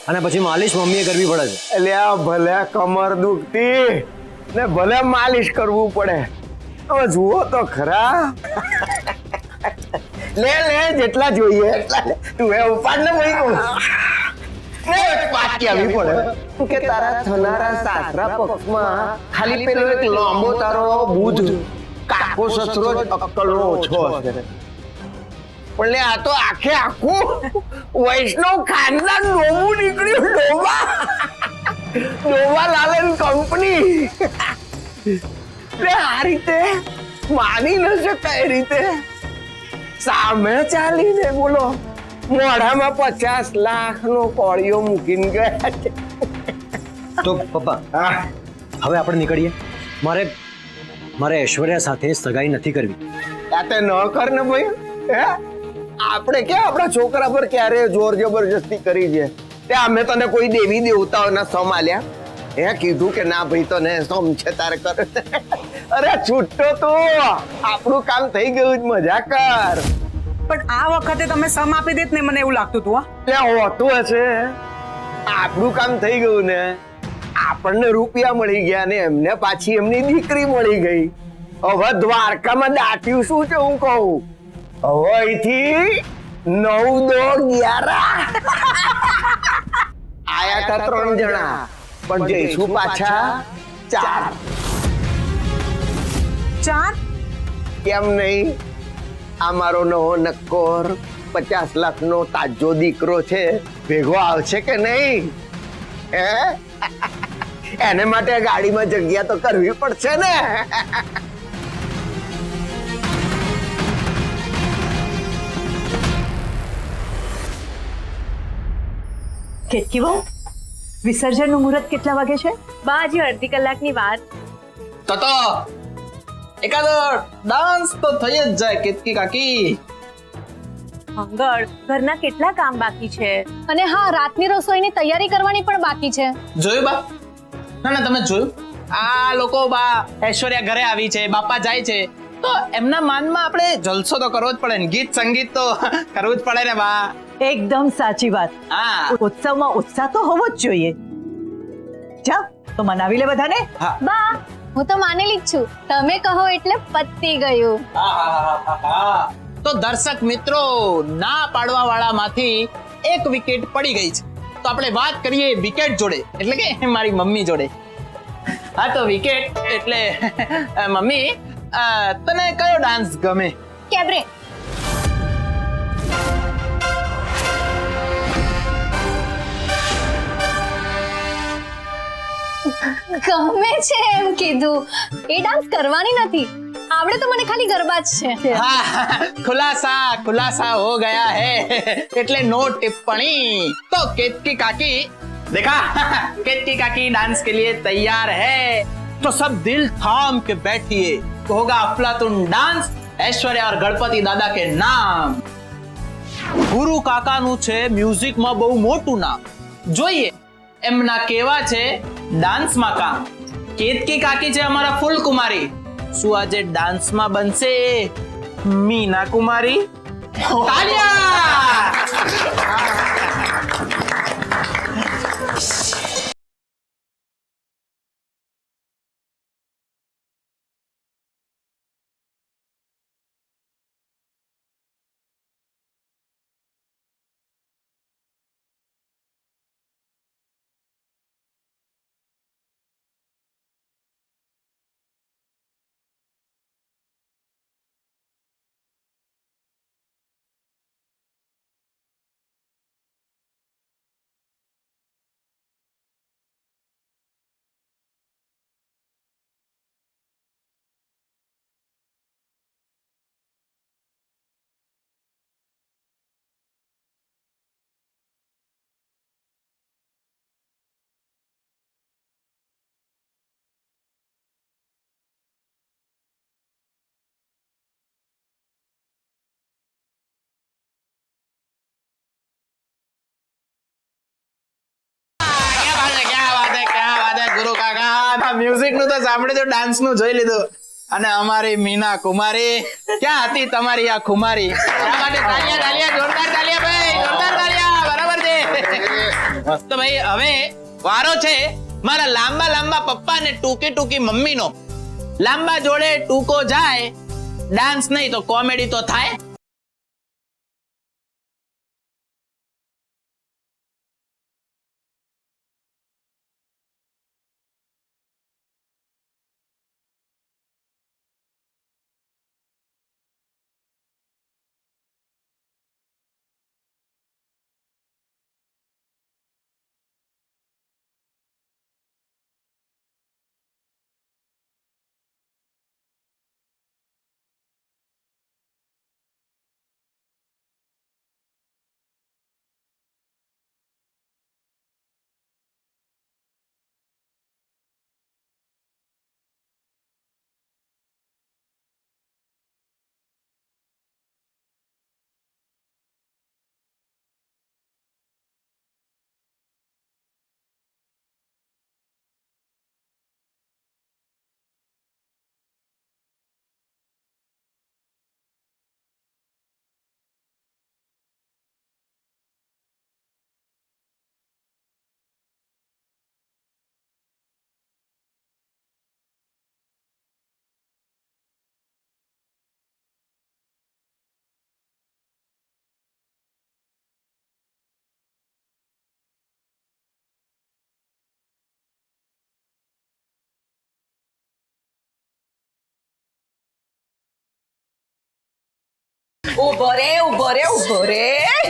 અને પછી માલિશ મમ્મીએ કરવી પડે છે. એટલે આ ભલે કમર દુખતી ને ભલે માલિશ કરવું પડે. હવે જુઓ તો ખરા. લે જેટલા જોઈએ એટલા લે. તું એ ઉપાડ ને ભાઈ કહું પાકી આવી પડે કે તારા થનારા સાસરા પક્ષમાં ખાલી પેલો એક લાંબો તારો બુધ કાકો સસરો જ અક્કલનો ઓછો હશે. પણ લે આ તો આખે આખું વૈષ્ણવ ખાનદાન ડોબું નીકળ્યું. ડોબા લાલન કંપની. આ રીતે માની ન શકાય રીતે સામે ચાલીને બોલો મોઢામાં 50 લાખનો કોળિયો મૂકીને ગયા છે. તો પપ્પા હવે આપણે નીકળીએ. મારે ઐશ્વર્યા સાથે સગાઈ નથી કરવી. આ તે ન કર ને ભાઈ. હે આપણે કે આપણા છોકરા પર ક્યારે જોર જબરજસ્તી કરી છે? તે અમે તને કોઈ દેવી દેવતાઓના સમ આલ્યા? હે કીધું કે ના ભાઈ તને સમ છે તારે કર. અરે છૂટો તો આપણું કામ થઈ ગયું. મજા કર. પણ આ વખતે તમે સમ આપી દેત ને મને એવું લાગતું હતું. એટલે હોતું હશે. આપણું કામ થઈ ગયું ને, આપણને રૂપિયા મળી ગયા ને એમને પાછી એમની દીકરી મળી ગઈ. હવે દ્વારકામાં દાટ્યું શું છે હું કહું? હવે અહીંથી 9 દો 11 આયા હતા 3 જણા પણ જઈશું પાછા 4. કેમ નહીં? આ મારો નવો નક્કોર 50 લાખનો તાજો દીકરો છે, ભેગો આવશે કે નહીં? હે એને માટે ગાડીમાં જગ્યા તો કરવી પડશે ને. કેતકી બહુ વિસર્જનનું મુહૂર્ત કેટલા વાગે છે? બાજી અડધી કલાકની વાત. તો એકાદો ડાન્સ તો થઈ જ જાય કેતકી કાકી. મંગળ, ઘરના કેટલા કામ બાકી છે. અને હા, રાતની રસોઈની તૈયારી કરવાની પણ બાકી છે. જોયું બા? ના તમે જોયું? આ લોકો બા ઐશ્વર્યા ઘરે આવી છે, બાપા જાય છે, તો એમના માનમાં આપણે જલસો તો કરવો જ પડે ને, ગીત સંગીત તો કરવું જ પડે ને બા. એકદમ સાચી વાત. હા, ઉત્સવમાં ઉત્સાહ તો હોવો જ જોઈએ. જા તો મનાવી લે બધાને. બા, હું તો માનેલી જ છું. તમે કહો એટલે પતી ગયું. તો દર્શક મિત્રો, ના પાડવા વાળા માંથી એક વિકેટ પડી ગઈ છે. તો આપણે વાત કરીએ વિકેટ જોડે, એટલે કે મારી મમ્મી જોડે. હા તો વિકેટ એટલે મમ્મી, તને કયો ડાન્સ ગમે? કેબરે. ગમે છે એમ કીધું. એ ડાન્સ કરવાની નથી, આવડે તો મને ખાલી ગરબા જ છે. हाँ, खुलासा हो गया है, એટલે नो टिप्पणी. तो केतकी काकी देखा, केतकी काकी डांस के लिए तैयार है. तो सब दिल थाम के बैठिए, होगा अफलातून डांस ऐश्वर्या और गणपति दादा के नाम. ગુરુ કાકાનું છે મ્યુઝિકમાં બહુ મોટું નામ. જોઈએ એમના કેવા છે ડાન્સમાં કામ. કેતકી કાકી છે અમારા ફૂલ કુમારી. શું આજે ડાન્સમાં બનશે મીના કુમારી? તાલિયા! મ્યુઝિક નું તો સાંભળી તો ડાન્સ નું જોઈ લીધું. અને અમારી મીના કુમારી ક્યાં હતી તમારી આ ખુમારી? જોરદાર તાલિયા ભાઈ, જોરદાર તાલિયા. બરાબર છે. તો ભાઈ હવે વારો છે મારા લાંબા લાંબા પપ્પા ને ટૂંકી ટૂંકી મમ્મી નો. લાંબા જોડે ટૂંકો જાય, ડાન્સ નહીં તો કોમેડી તો થાય. ઉભો રે ઉભો રે ઉભો રે.